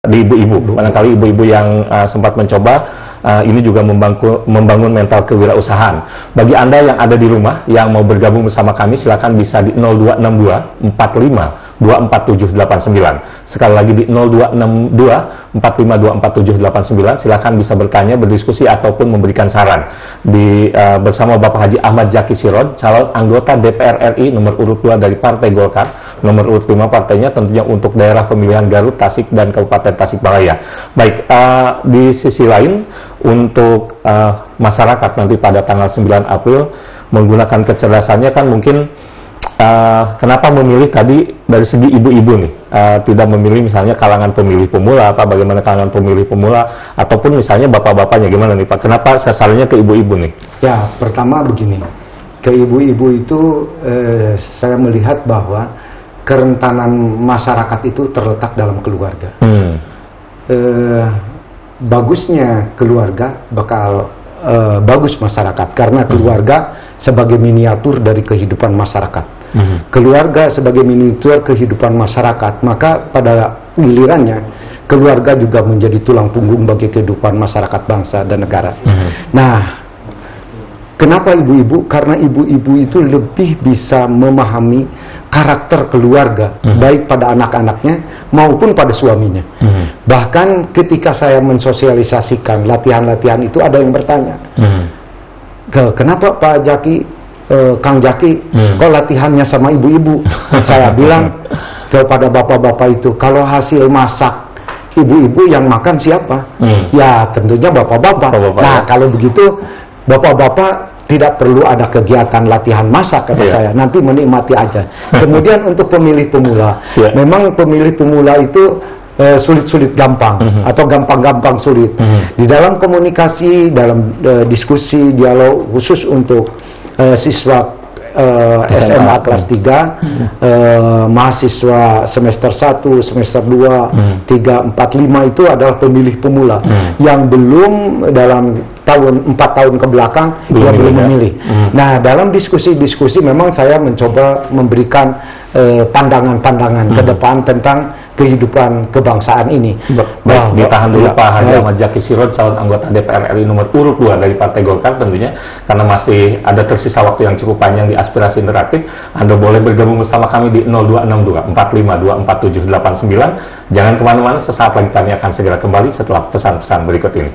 di ibu-ibu. Barangkali ibu-ibu yang sempat mencoba ini juga membangun mental kewirausahaan. Bagi Anda yang ada di rumah yang mau bergabung bersama kami, silakan bisa di 0262 45 24789. Sekali lagi di 0262 45 24789. Silakan bisa bertanya, berdiskusi ataupun memberikan saran bersama Bapak Haji Ahmad Zaki Siroj, calon anggota DPR RI nomor urut 2 dari Partai Golkar, nomor urut 5 partainya tentunya untuk daerah pemilihan Garut, Tasik dan Kabupaten Tasikmalaya. Baik, di sisi lain untuk masyarakat nanti pada tanggal 9 April menggunakan kecerdasannya kan mungkin kenapa memilih tadi dari segi ibu-ibu nih, tidak memilih misalnya kalangan pemilih pemula, bagaimana kalangan pemilih pemula ataupun misalnya bapak-bapaknya, gimana nih Pak? Kenapa sasarannya ke ibu-ibu nih? Ya, pertama begini, ke ibu-ibu itu saya melihat bahwa kerentanan masyarakat itu terletak dalam keluarga. Bagusnya keluarga bakal bagus masyarakat, karena keluarga sebagai miniatur dari kehidupan masyarakat. Keluarga sebagai miniatur kehidupan masyarakat, maka pada gilirannya keluarga juga menjadi tulang punggung bagi kehidupan masyarakat bangsa dan negara. Nah, kenapa ibu-ibu? Karena ibu-ibu itu lebih bisa memahami karakter keluarga, baik pada anak-anaknya maupun pada suaminya. Bahkan ketika saya mensosialisasikan latihan-latihan itu, ada yang bertanya, kenapa Pak Zaki, Kang Zaki, kok latihannya sama ibu-ibu? Saya bilang kepada bapak-bapak itu, kalau hasil masak ibu-ibu, yang makan siapa? Ya tentunya bapak-bapak. Nah, kalau begitu bapak-bapak tidak perlu ada kegiatan latihan masak, kata saya, nanti menikmati aja. Kemudian untuk pemilih pemula, memang pemilih pemula itu sulit-sulit gampang, atau gampang-gampang sulit. Di dalam komunikasi, dalam diskusi, dialog khusus untuk siswa SMA kelas 3, mahasiswa semester 1, semester 2, 3, 4, 5 itu adalah pemilih pemula yang belum dalam 4 tahun ke belakang dia belum memilih. Nah, dalam diskusi-diskusi memang saya mencoba memberikan pandangan-pandangan ke depan tentang kehidupan kebangsaan ini. Baik, ditahan dulu Pak Haji Ahmad Zaki Siroj, calon anggota DPR RI nomor urut 2 dari Partai Golkar tentunya, karena masih ada tersisa waktu yang cukup panjang di aspirasi interaktif. Anda boleh bergabung bersama kami di 0262 45 24789. Jangan kemana-mana, sesaat lagi kami akan segera kembali setelah pesan-pesan berikut ini.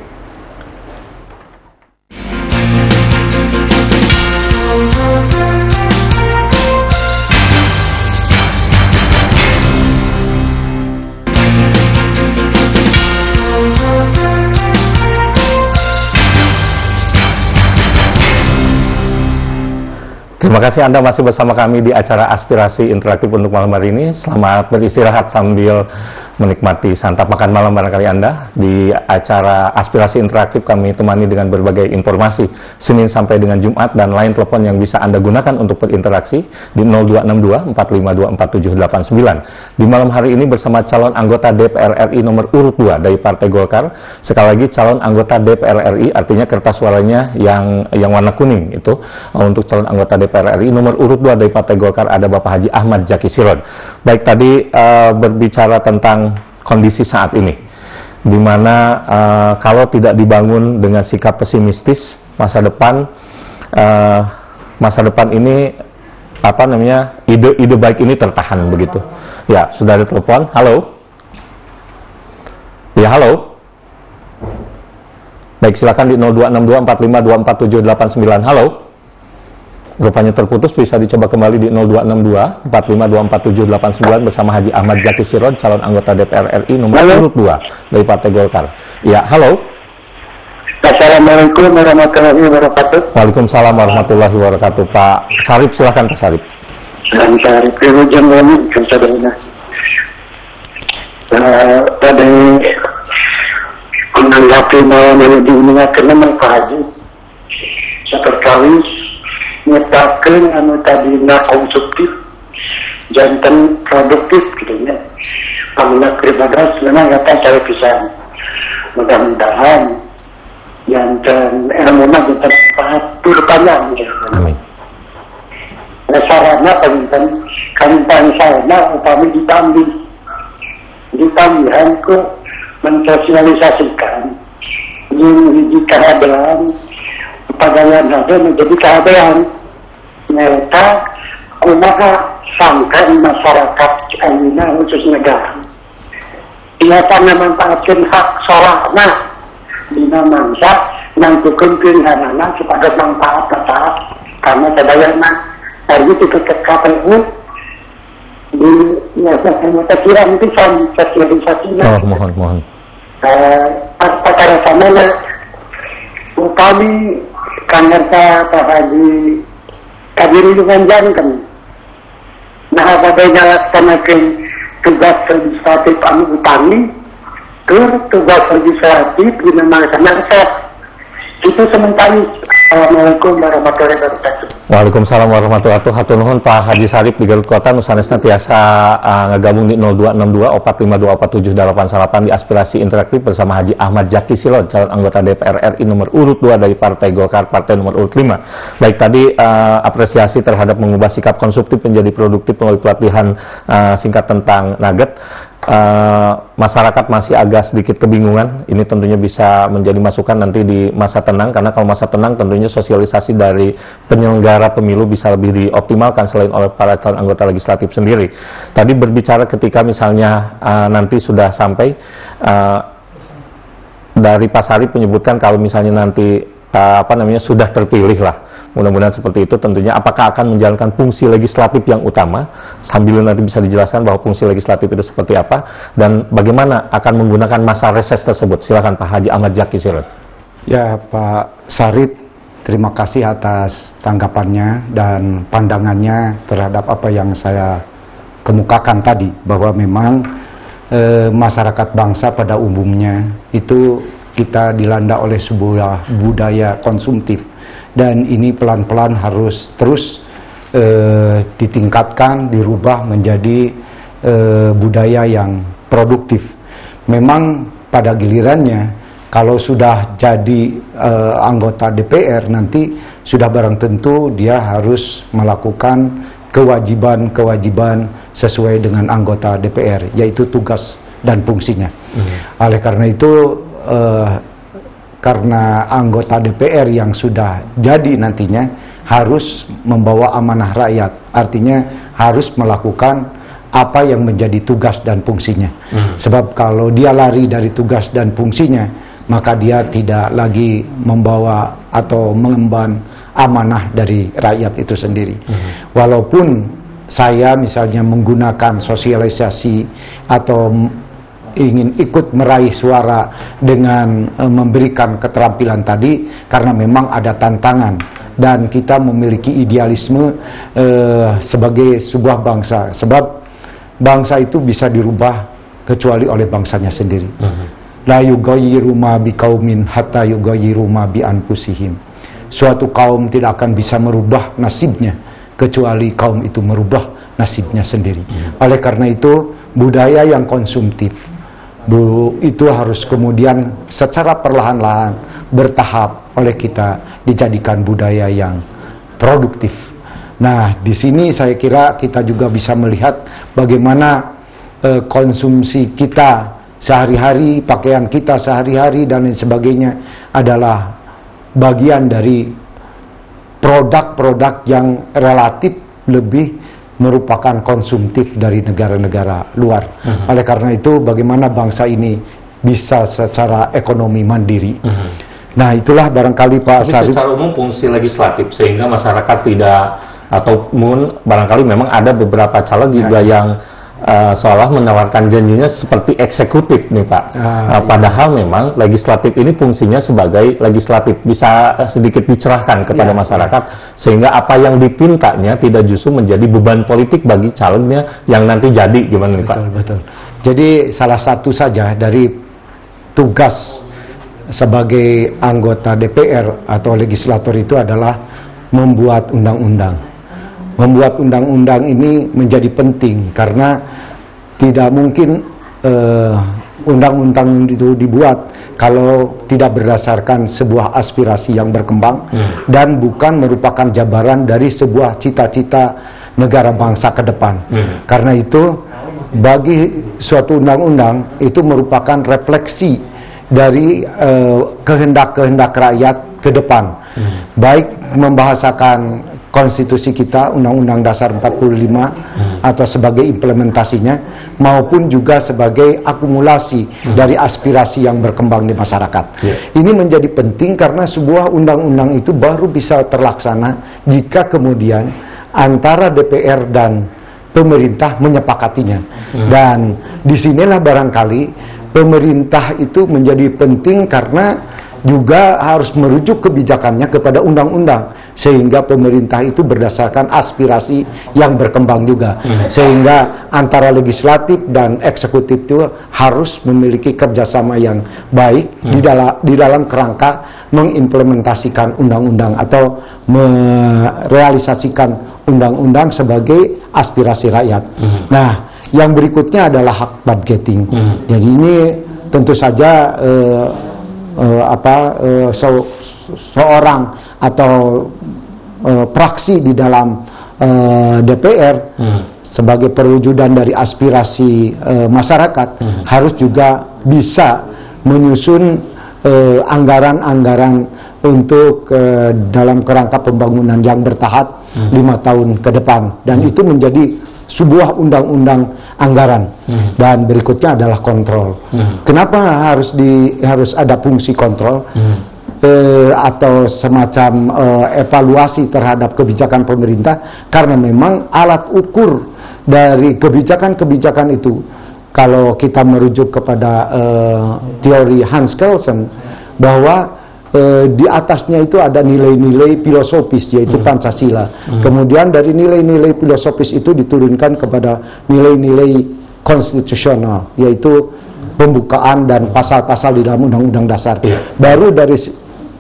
Terima kasih Anda masih bersama kami di acara aspirasi interaktif untuk malam hari ini. Selamat beristirahat sambil menikmati santap makan malam barangkali Anda. Di acara aspirasi interaktif kami temani dengan berbagai informasi Senin sampai dengan Jumat, dan lain telepon yang bisa Anda gunakan untuk berinteraksi di 0262 45 24789. Di malam hari ini bersama calon anggota DPR RI nomor urut 2 dari Partai Golkar. Sekali lagi calon anggota DPR RI, artinya kertas suaranya yang warna kuning itu untuk calon anggota DPR RI nomor urut 2 dari Partai Golkar ada Bapak Haji Ahmad Zaki Siroj. Baik, tadi berbicara tentang kondisi saat ini, di mana kalau tidak dibangun dengan sikap pesimistis, masa depan ini ide baik ini tertahan begitu. Ya, sudah ada telepon. Halo. Ya, halo. Baik, silakan di 0262 45 24789. Halo. Rupanya terputus, bisa dicoba kembali di 0262 45 24789 bersama Haji Ahmad Zaki Siroj, calon anggota DPR RI nomor urut 2 dari Partai Golkar. Ya, halo. Assalamualaikum warahmatullahi wabarakatuh. Waalaikumsalam warahmatullahi wabarakatuh. Pak Sarip, silakan Pak Sarip. Pak Sarip, Kerujan Wani, Kansadana. Tadi menanggapi malam yang diingatkan memang Pak Haji seperti nyetakan anu tadi konsumtif jantan produktif gitu ya. Pamina pribadas memang kata saya bisa mudah-mudahan jantan ilmunya jantan patur panjang gitu. Amin. Sarana kan saya upami ditambihan ke mensosialisasikan ini keadaan pegawai ada menjadi keadaan mereka kumaha sangka masyarakat Cina khusus negara biasa memanfaatkan hak solahna dina mangsa nangkukeun keundanganna kepada manfaat tetap karena sadayana hari itu KPU di nyata kira itu sosialisasi mohon perkara samana kami kangerta Pak Haji kadiri dengan jangan nah pada nyalaksanakan tugas legislatif anu utami ke tugas legislatif di mangsa itu sementara. Assalamualaikum warahmatullahi wabarakatuh. Waalaikumsalam warahmatullahi wabarakatuh. Hatur nuhun Pak Haji Sarip di Garut Kota nu sanesna tiasa ngagabung di 0262 452 4788 di Aspirasi Interaktif bersama Haji Ahmad Zaki Silon, calon anggota DPR RI nomor urut 2 dari Partai Golkar, partai nomor urut 5. Baik, tadi apresiasi terhadap mengubah sikap konsumtif menjadi produktif melalui pelatihan singkat tentang nugget. Masyarakat masih agak sedikit kebingungan. Ini tentunya bisa menjadi masukan nanti di masa tenang, karena kalau masa tenang tentunya sosialisasi dari penyelenggara pemilu bisa lebih dioptimalkan selain oleh para calon anggota legislatif sendiri. Tadi berbicara ketika misalnya nanti sudah sampai dari Pak Sarip menyebutkan kalau misalnya nanti sudah terpilih lah. Mudah-mudahan seperti itu. Tentunya apakah akan menjalankan fungsi legislatif yang utama, sambil nanti bisa dijelaskan bahwa fungsi legislatif itu seperti apa dan bagaimana akan menggunakan masa reses tersebut. Silakan Pak Haji Ahmad Zaki Silon. Ya Pak Sarip, terima kasih atas tanggapannya dan pandangannya terhadap apa yang saya kemukakan tadi, bahwa memang masyarakat bangsa pada umumnya itu kita dilanda oleh sebuah budaya konsumtif. Dan ini pelan-pelan harus terus ditingkatkan, dirubah menjadi budaya yang produktif. Memang pada gilirannya, kalau sudah jadi anggota DPR nanti sudah barang tentu dia harus melakukan kewajiban-kewajiban sesuai dengan anggota DPR, yaitu tugas dan fungsinya. Oleh karena itu, karena anggota DPR yang sudah jadi nantinya harus membawa amanah rakyat, artinya harus melakukan apa yang menjadi tugas dan fungsinya. Sebab kalau dia lari dari tugas dan fungsinya, maka dia tidak lagi membawa atau mengemban amanah dari rakyat itu sendiri. Walaupun saya misalnya menggunakan sosialisasi atau ingin ikut meraih suara dengan memberikan keterampilan tadi, karena memang ada tantangan dan kita memiliki idealisme sebagai sebuah bangsa, sebab bangsa itu bisa dirubah kecuali oleh bangsanya sendiri. La yughayyiru ma biqaumin hatta yughayyiru ma bi anfusihim. Suatu kaum tidak akan bisa merubah nasibnya kecuali kaum itu merubah nasibnya sendiri. Oleh karena itu, budaya yang konsumtif itu harus kemudian secara perlahan-lahan, bertahap oleh kita dijadikan budaya yang produktif. Nah, di sini saya kira kita juga bisa melihat bagaimana konsumsi kita sehari-hari, pakaian kita sehari-hari dan lain sebagainya adalah bagian dari produk-produk yang relatif lebih merupakan konsumtif dari negara-negara luar. Oleh karena itu, bagaimana bangsa ini bisa secara ekonomi mandiri. Nah, itulah barangkali Pak Sarip. Secara umum fungsi legislatif, sehingga masyarakat tidak, ataupun barangkali memang ada beberapa caleg juga yang seolah menawarkan janjinya seperti eksekutif nih Pak. Padahal memang legislatif ini fungsinya sebagai legislatif, bisa sedikit dicerahkan kepada masyarakat sehingga apa yang dipintanya tidak justru menjadi beban politik bagi calegnya yang nanti jadi, gimana nih Pak? Betul. Jadi salah satu saja dari tugas sebagai anggota DPR atau legislator itu adalah membuat undang-undang. Membuat undang-undang ini menjadi penting karena tidak mungkin undang-undang itu dibuat kalau tidak berdasarkan sebuah aspirasi yang berkembang dan bukan merupakan jabaran dari sebuah cita-cita negara bangsa ke depan. Karena itu bagi suatu undang-undang itu merupakan refleksi dari kehendak-kehendak rakyat ke depan, baik membahasakan konstitusi kita, Undang-Undang Dasar 45 atau sebagai implementasinya, maupun juga sebagai akumulasi dari aspirasi yang berkembang di masyarakat. Ini menjadi penting karena sebuah undang-undang itu baru bisa terlaksana jika kemudian antara DPR dan pemerintah menyepakatinya. Dan disinilah barangkali pemerintah itu menjadi penting karena juga harus merujuk kebijakannya kepada undang-undang, sehingga pemerintah itu berdasarkan aspirasi yang berkembang juga, sehingga antara legislatif dan eksekutif itu harus memiliki kerjasama yang baik di dalam kerangka mengimplementasikan undang-undang atau merealisasikan undang-undang sebagai aspirasi rakyat. Nah, yang berikutnya adalah hak budgeting. Jadi ini tentu saja seorang atau praksi di dalam DPR sebagai perwujudan dari aspirasi masyarakat harus juga bisa menyusun anggaran-anggaran untuk dalam kerangka pembangunan yang bertahap 5 tahun ke depan, dan itu menjadi sebuah undang-undang anggaran. Dan berikutnya adalah kontrol. Kenapa harus ada fungsi kontrol atau semacam evaluasi terhadap kebijakan pemerintah? Karena memang alat ukur dari kebijakan-kebijakan itu, kalau kita merujuk kepada teori Hans Kelsen, bahwa di atasnya itu ada nilai-nilai filosofis, yaitu Pancasila. Kemudian dari nilai-nilai filosofis itu diturunkan kepada nilai-nilai konstitusional, yaitu pembukaan dan pasal-pasal di dalam Undang-Undang Dasar. Baru dari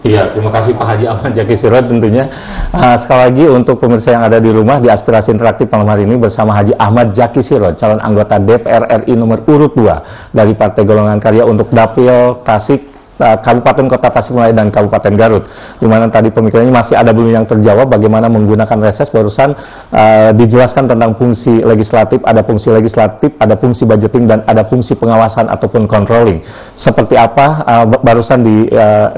terima kasih Pak Haji Ahmad Zaki Sirot tentunya. Sekali lagi untuk pemirsa yang ada di rumah, di Aspirasi Interaktif malam hari ini bersama Haji Ahmad Zaki Sirot, calon anggota DPR RI nomor urut 2 dari Partai Golongan Karya untuk Dapil Tasik, Kabupaten Kota Tasikmalaya dan Kabupaten Garut, di mana tadi pemikirannya masih ada belum yang terjawab bagaimana menggunakan reses. Barusan dijelaskan tentang fungsi legislatif, ada fungsi budgeting, dan ada fungsi pengawasan ataupun controlling. Seperti apa barusan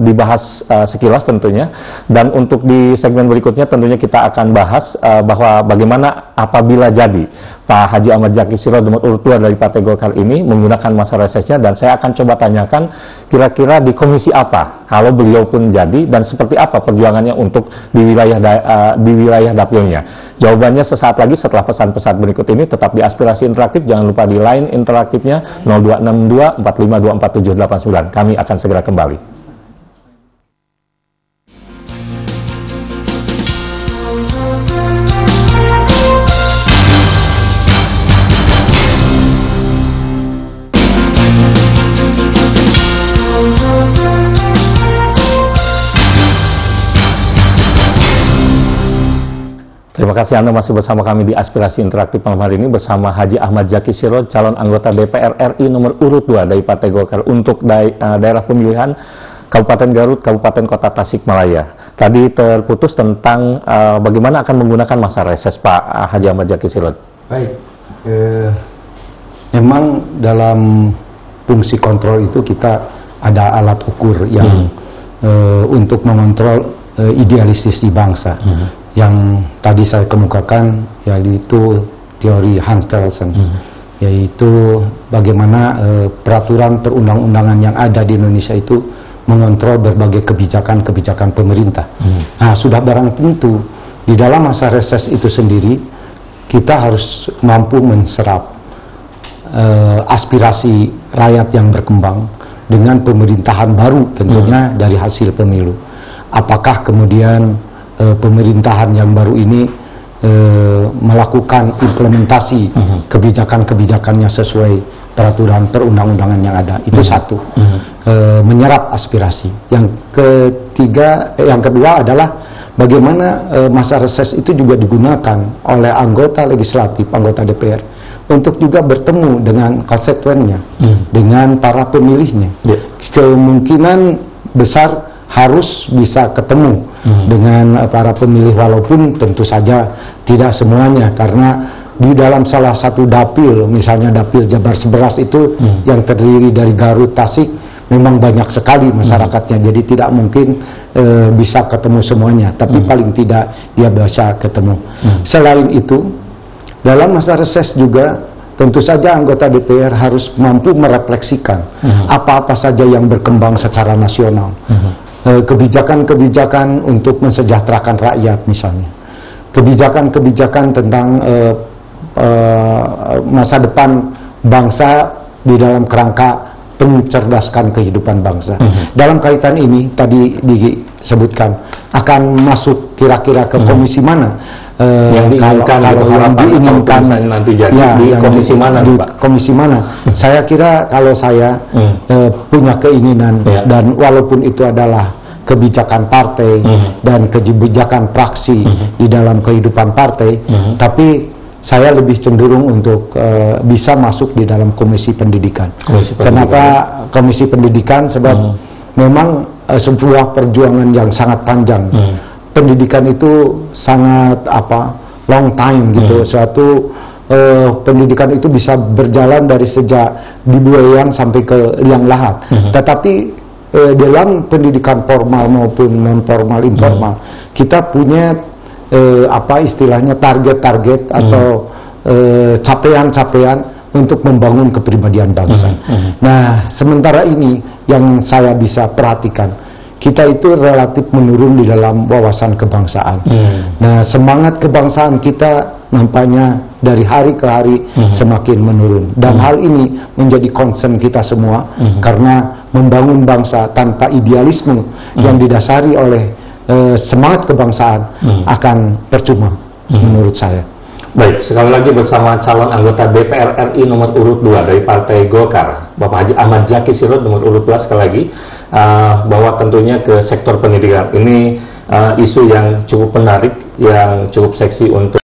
dibahas sekilas tentunya, dan untuk di segmen berikutnya tentunya kita akan bahas bahwa bagaimana apabila jadi Pak Haji Ahmad Zaki Sirot nomor urut 2 dari Partai Golkar ini menggunakan masa resesnya, dan saya akan coba tanyakan kira-kira di komisi apa kalau beliau pun jadi, dan seperti apa perjuangannya untuk di wilayah dapilnya. Jawabannya sesaat lagi setelah pesan-pesan berikut ini. Tetap di Aspirasi Interaktif, jangan lupa di line interaktifnya 0262 4524 789. Kami akan segera kembali. Terima kasih Anda masih bersama kami di Aspirasi Interaktif malam hari ini bersama Haji Ahmad Zaki Sirot, calon anggota DPR RI nomor urut 2 dari Partai Golkar untuk daerah pemilihan Kabupaten Garut, Kabupaten Kota Tasikmalaya. Tadi terputus tentang bagaimana akan menggunakan masa reses Pak Haji Ahmad Zaki Sirot. Baik, memang dalam fungsi kontrol itu kita ada alat ukur yang untuk mengontrol idealisasi bangsa. Yang tadi saya kemukakan, yaitu teori Hans Kelsen, yaitu bagaimana peraturan perundang-undangan yang ada di Indonesia itu mengontrol berbagai kebijakan-kebijakan pemerintah. Nah, sudah barang tentu di dalam masa reses itu sendiri kita harus mampu menserap aspirasi rakyat yang berkembang dengan pemerintahan baru tentunya dari hasil pemilu. Apakah kemudian pemerintahan yang baru ini melakukan implementasi kebijakan-kebijakannya sesuai peraturan perundang-undangan yang ada. Itu satu, menyerap aspirasi. Yang kedua adalah bagaimana masa reses itu juga digunakan oleh anggota legislatif, anggota DPR untuk juga bertemu dengan konstituennya, dengan para pemilihnya. Kemungkinan besar harus bisa ketemu dengan para pemilih, walaupun tentu saja tidak semuanya, karena di dalam salah satu dapil, misalnya dapil Jabar Seberas itu yang terdiri dari Garut, Tasik, memang banyak sekali masyarakatnya, jadi tidak mungkin bisa ketemu semuanya, tapi paling tidak dia bisa ketemu. Selain itu, dalam masa reses juga tentu saja anggota DPR harus mampu merefleksikan apa-apa saja yang berkembang secara nasional, kebijakan-kebijakan untuk mensejahterakan rakyat misalnya, kebijakan-kebijakan tentang masa depan bangsa di dalam kerangka mencerdaskan kehidupan bangsa. Dalam kaitan ini tadi disebutkan akan masuk kira-kira ke komisi mana yang diinginkan, kalau yang diinginkan nanti jadi ya, di komisi mana, di Pak? Komisi mana? Saya kira kalau saya punya keinginan dan walaupun itu adalah kebijakan partai dan kebijakan praksi di dalam kehidupan partai, tapi saya lebih cenderung untuk bisa masuk di dalam komisi pendidikan. Kenapa komisi pendidikan? Sebab memang sebuah perjuangan yang sangat panjang. Pendidikan itu sangat long time gitu. Suatu pendidikan itu bisa berjalan dari sejak dibuayan sampai ke liang lahat. Tetapi dalam pendidikan formal maupun non formal informal, kita punya istilahnya target-target atau capaian-capaian untuk membangun kepribadian bangsa. Nah, sementara ini yang saya bisa perhatikan, kita itu relatif menurun di dalam wawasan kebangsaan. Nah, semangat kebangsaan kita nampaknya dari hari ke hari semakin menurun. Dan hal ini menjadi concern kita semua, karena membangun bangsa tanpa idealisme yang didasari oleh semangat kebangsaan akan percuma menurut saya. Baik, sekali lagi bersama calon anggota DPR RI nomor urut 2 dari Partai Golkar, Bapak Haji Ahmad Zaki Sirot nomor urut 2, sekali lagi bahwa tentunya ke sektor pendidikan ini isu yang cukup menarik, yang cukup seksi untuk